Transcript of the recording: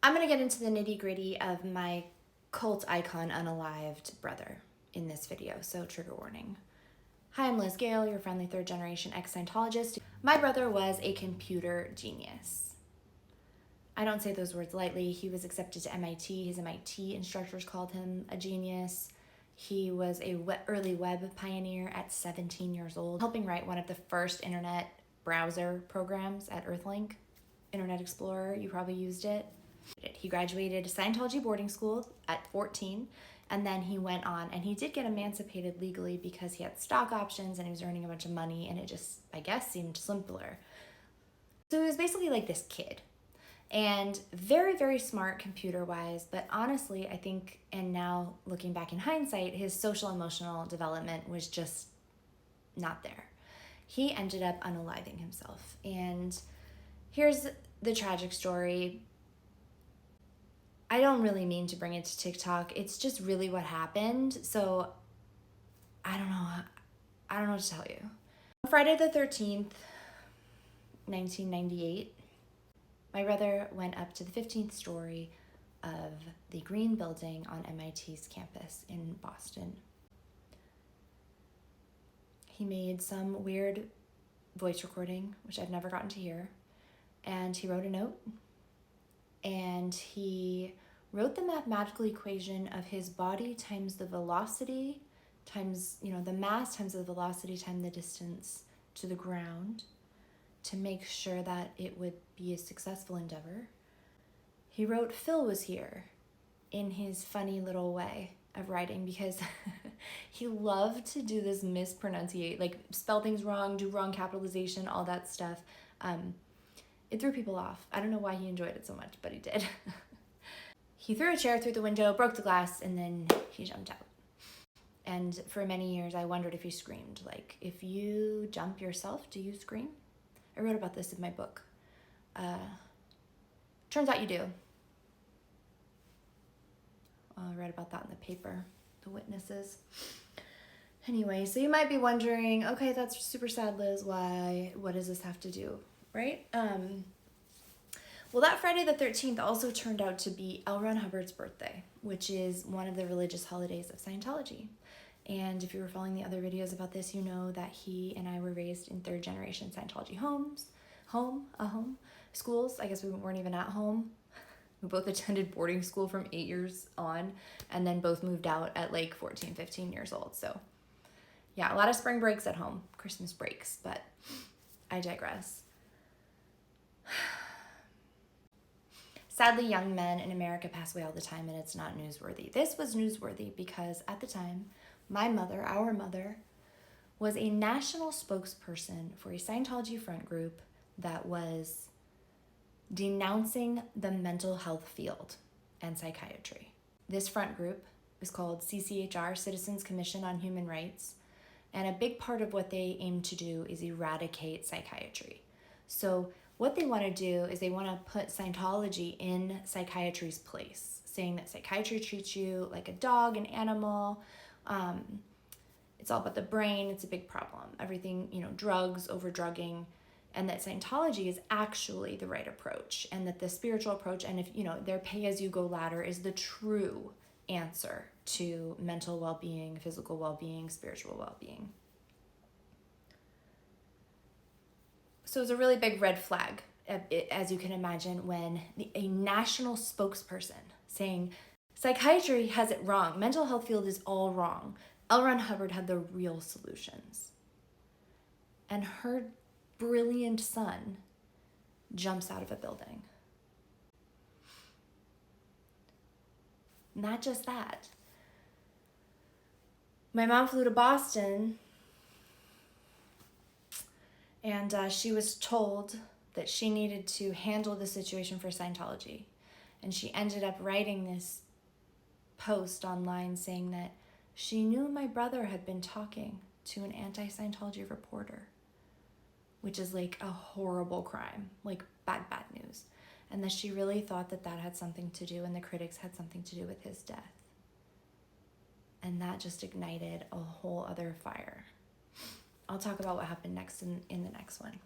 I'm going to get into the nitty-gritty of my cult icon unalived brother in this video, so trigger warning. Hi, I'm Liz Gale, your friendly third-generation ex-Scientologist. My brother was a computer genius. I don't say those words lightly. He was accepted to MIT. His MIT instructors called him a genius. He was an early web pioneer at 17 years old, helping write one of the first internet browser programs at Earthlink. Internet Explorer, you probably used it. He graduated Scientology boarding school at 14, and then he went on, and he did get emancipated legally because he had stock options and he was earning a bunch of money, and it just, I guess, seemed simpler. So he was basically like this kid, and very, very smart computer-wise, but honestly, I think, and now looking back in hindsight, his social-emotional development was just not there. He ended up unaliving himself, and here's the tragic story. I don't really mean to bring it to TikTok. It's just really what happened. So I don't know what to tell you. On Friday the 13th, 1998, my brother went up to the 15th story of the Green Building on MIT's campus in Boston. He made some weird voice recording, which I've never gotten to hear, and he wrote a note, and he wrote the mathematical equation of his body times the velocity times, the mass times the velocity times the distance to the ground to make sure that it would be a successful endeavor. He wrote "Phil was here" in his funny little way of writing because he loved to do this mispronunciate, like spell things wrong, do wrong capitalization, all that stuff. It threw people off. I don't know why he enjoyed it so much, but he did. He threw a chair through the window, broke the glass, and then he jumped out. And for many years, I wondered if he screamed. Like, if you jump yourself, do you scream? I wrote about this in my book. Turns out you do. I read about that in the paper, the witnesses. Anyway, so you might be wondering, okay, that's super sad, Liz. Why? What does this have to do? Right? Well, that Friday the 13th also turned out to be L. Ron Hubbard's birthday, which is one of the religious holidays of Scientology. And if you were following the other videos about this, you know that he and I were raised in third-generation Scientology schools. I guess we weren't even at home. We both attended boarding school from 8 years on, and then both moved out at like 14, 15 years old. So yeah, a lot of spring breaks at home, Christmas breaks, but I digress. Sadly, young men in America pass away all the time, and it's not newsworthy. This was newsworthy because at the time, our mother, was a national spokesperson for a Scientology front group that was denouncing the mental health field and psychiatry. This front group is called CCHR, Citizens Commission on Human Rights, and a big part of what they aim to do is eradicate psychiatry. So what they want to do is they want to put Scientology in psychiatry's place, saying that psychiatry treats you like a dog, an animal. It's all about the brain. It's a big problem. Everything, drugs, over-drugging, and that Scientology is actually the right approach, and that the spiritual approach, and if, their pay-as-you-go ladder is the true answer to mental well-being, physical well-being, spiritual well-being. So it's a really big red flag, as you can imagine, when a national spokesperson saying psychiatry has it wrong, mental health field is all wrong. L. Ron Hubbard had the real solutions. And her brilliant son jumps out of a building. Not just that. My mom flew to Boston, and she was told that she needed to handle the situation for Scientology. And she ended up writing this post online saying that she knew my brother had been talking to an anti-Scientology reporter, which is like a horrible crime, like bad news. And that she really thought that had something to do, and the critics had something to do with his death. And that just ignited a whole other fire. I'll talk about what happened next in the next one.